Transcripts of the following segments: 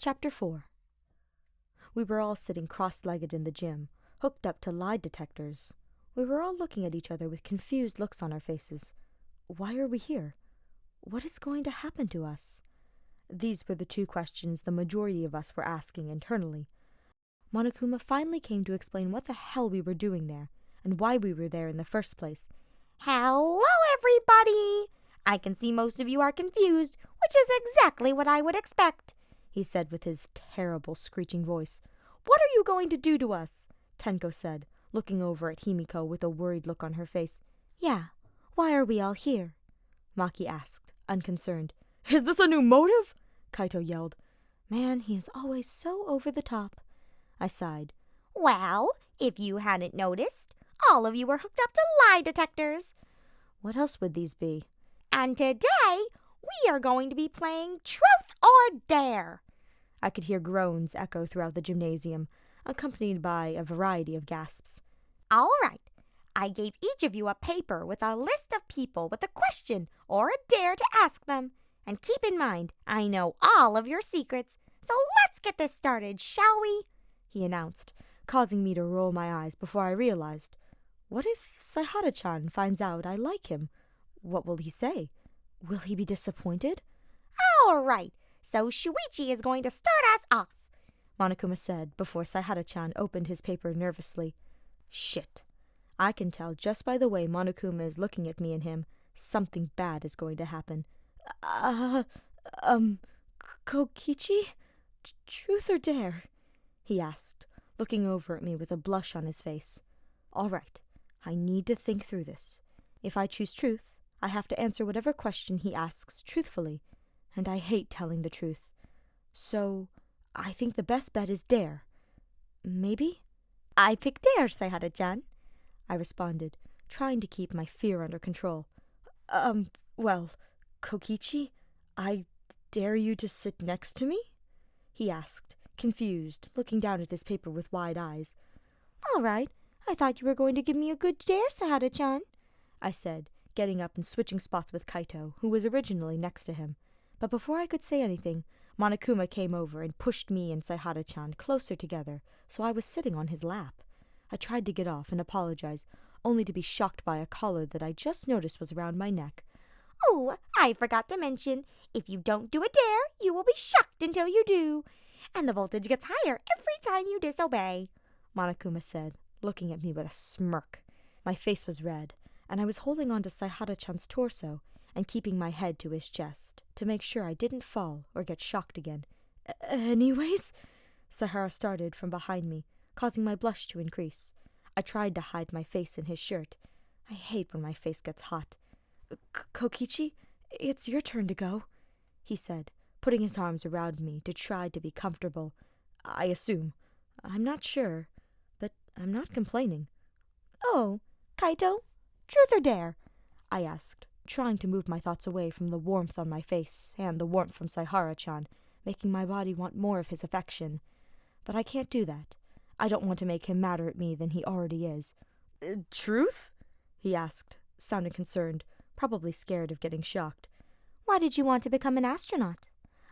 Chapter 4. We were all sitting cross-legged in the gym, hooked up to lie detectors. We were all looking at each other with confused looks on our faces. Why are we here? What is going to happen to us? These were the two questions the majority of us were asking internally. Monokuma finally came to explain what the hell we were doing there, and why we were there in the first place. Hello, everybody! I can see most of you are confused, which is exactly what I would expect, he said with his terrible screeching voice. What are you going to do to us? Tenko said, looking over at Himiko with a worried look on her face. Yeah, why are we all here? Maki asked, unconcerned. Is this a new motive? Kaito yelled. Man, he is always so over the top. I sighed. Well, if you hadn't noticed, all of you were hooked up to lie detectors. What else would these be? And today, we are going to be playing Truth or Dare. I could hear groans echo throughout the gymnasium, accompanied by a variety of gasps. All right. I gave each of you a paper with a list of people with a question or a dare to ask them. And keep in mind, I know all of your secrets. So let's get this started, shall we? He announced, causing me to roll my eyes before I realized. What if Saihara-chan finds out I like him? What will he say? Will he be disappointed? All right, so Shuichi is going to start us off, Monokuma said before Saihara-chan opened his paper nervously. Shit. I can tell just by the way Monokuma is looking at me and him, something bad is going to happen. Kokichi? Truth or dare? He asked, looking over at me with a blush on his face. All right, I need to think through this. If I choose truth, I have to answer whatever question he asks truthfully, and I hate telling the truth. So, I think the best bet is dare. Maybe? I pick dare, Saihara-chan, I responded, trying to keep my fear under control. Well, Kokichi, I dare you to sit next to me? He asked, confused, looking down at his paper with wide eyes. All right, I thought you were going to give me a good dare, Saihara-chan, I said, getting up and switching spots with Kaito, who was originally next to him. But before I could say anything, Monokuma came over and pushed me and Saihara-chan closer together, so I was sitting on his lap. I tried to get off and apologize, only to be shocked by a collar that I just noticed was around my neck. Oh, I forgot to mention, if you don't do a dare, you will be shocked until you do. And the voltage gets higher every time you disobey, Monokuma said, looking at me with a smirk. My face was red, and I was holding on to Saihara-chan's torso and keeping my head to his chest to make sure I didn't fall or get shocked again. Anyways, Saihara started from behind me, causing my blush to increase. I tried to hide my face in his shirt. I hate when my face gets hot. Kokichi, it's your turn to go, he said, putting his arms around me to try to be comfortable. I assume. I'm not sure, but I'm not complaining. Oh, Kaito, truth or dare? I asked, trying to move my thoughts away from the warmth on my face and the warmth from Saihara-chan, making my body want more of his affection. But I can't do that. I don't want to make him madder at me than he already is. Truth? He asked, sounding concerned, probably scared of getting shocked. Why did you want to become an astronaut?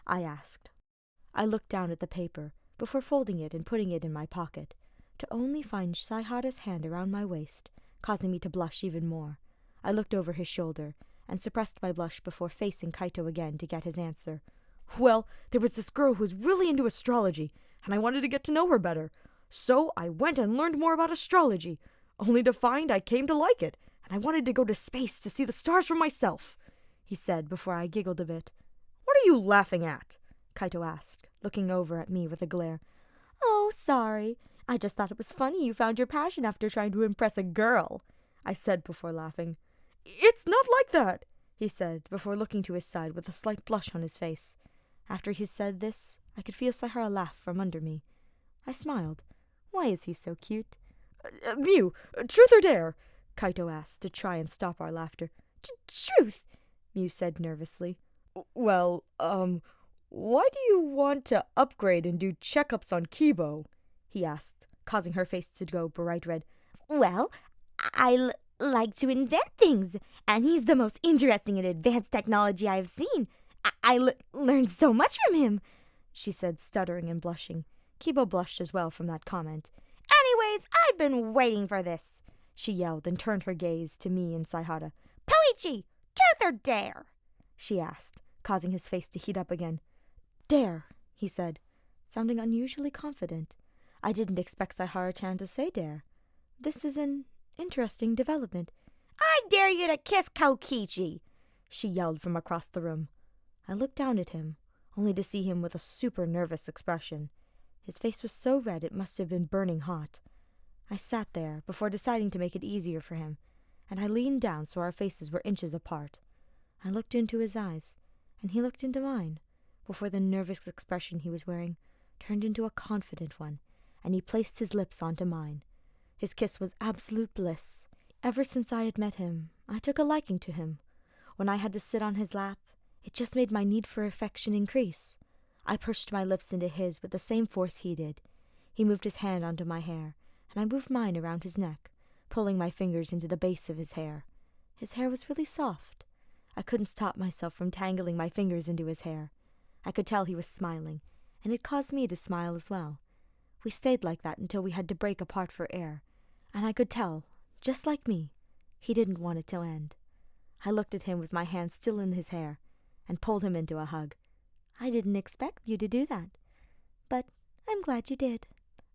I asked. I looked down at the paper before folding it and putting it in my pocket, to only find Saihara's hand around my waist, causing me to blush even more. I looked over his shoulder and suppressed my blush before facing Kaito again to get his answer. Well, there was this girl who was really into astrology, and I wanted to get to know her better. So I went and learned more about astrology, only to find I came to like it, and I wanted to go to space to see the stars for myself, he said before I giggled a bit. What are you laughing at? Kaito asked, looking over at me with a glare. Oh, sorry. I just thought it was funny you found your passion after trying to impress a girl, I said before laughing. It's not like that, he said before looking to his side with a slight blush on his face. After he said this, I could feel Saihara laugh from under me. I smiled. Why is he so cute? Mew, truth or dare? Kaito asked to try and stop our laughter. Truth, Mew said nervously. Well, why do you want to upgrade and do checkups on Kibo? He asked, causing her face to go bright red. Well, I like to invent things, and he's the most interesting and advanced technology I've seen. I learned so much from him. she said, stuttering and blushing. Kibo blushed as well from that comment. Anyways, I've been waiting for this, she yelled and turned her gaze to me and Saihara. Poichi, truth or dare? She asked, causing his face to heat up again. Dare, he said, sounding unusually confident. I didn't expect Saihara-chan to say dare. This is an interesting development. I dare you to kiss Kokichi, she yelled from across the room. I looked down at him, only to see him with a super nervous expression. His face was so red it must have been burning hot. I sat there before deciding to make it easier for him, and I leaned down so our faces were inches apart. I looked into his eyes, and he looked into mine, before the nervous expression he was wearing turned into a confident one, and he placed his lips onto mine. His kiss was absolute bliss. Ever since I had met him, I took a liking to him. When I had to sit on his lap, it just made my need for affection increase. I pushed my lips into his with the same force he did. He moved his hand onto my hair, and I moved mine around his neck, pulling my fingers into the base of his hair. His hair was really soft. I couldn't stop myself from tangling my fingers into his hair. I could tell he was smiling, and it caused me to smile as well. We stayed like that until we had to break apart for air, and I could tell, just like me, he didn't want it to end. I looked at him with my hand still in his hair, and pulled him into a hug. I didn't expect you to do that, but I'm glad you did,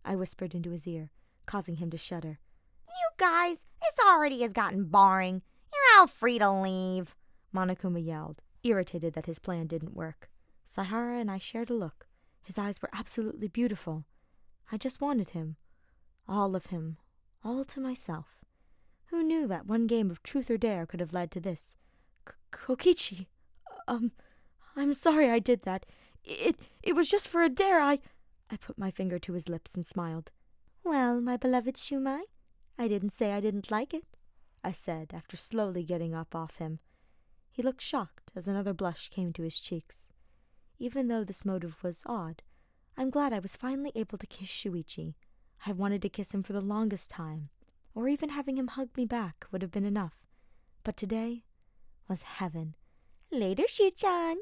I whispered into his ear, causing him to shudder. You guys, this already has gotten boring. You're all free to leave, Monokuma yelled, irritated that his plan didn't work. Saihara and I shared a look. His eyes were absolutely beautiful. I just wanted him. All of him. All to myself. Who knew that one game of truth or dare could have led to this? Kokichi, I'm sorry I did that. It was just for a dare. I put my finger to his lips and smiled. Well, my beloved Shumai, I didn't say I didn't like it, I said after slowly getting up off him. He looked shocked as another blush came to his cheeks. Even though this motive was odd, I'm glad I was finally able to kiss Shuichi. I wanted to kiss him for the longest time, or even having him hug me back would have been enough. But today was heaven. Later, Shu-chan,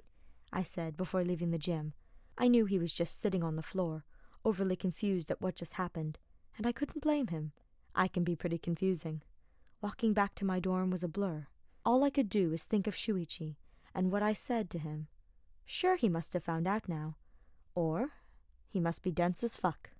I said before leaving the gym. I knew he was just sitting on the floor, overly confused at what just happened, and I couldn't blame him. I can be pretty confusing. Walking back to my dorm was a blur. All I could do was think of Shuichi and what I said to him. Sure, he must have found out now. Or he must be dense as fuck.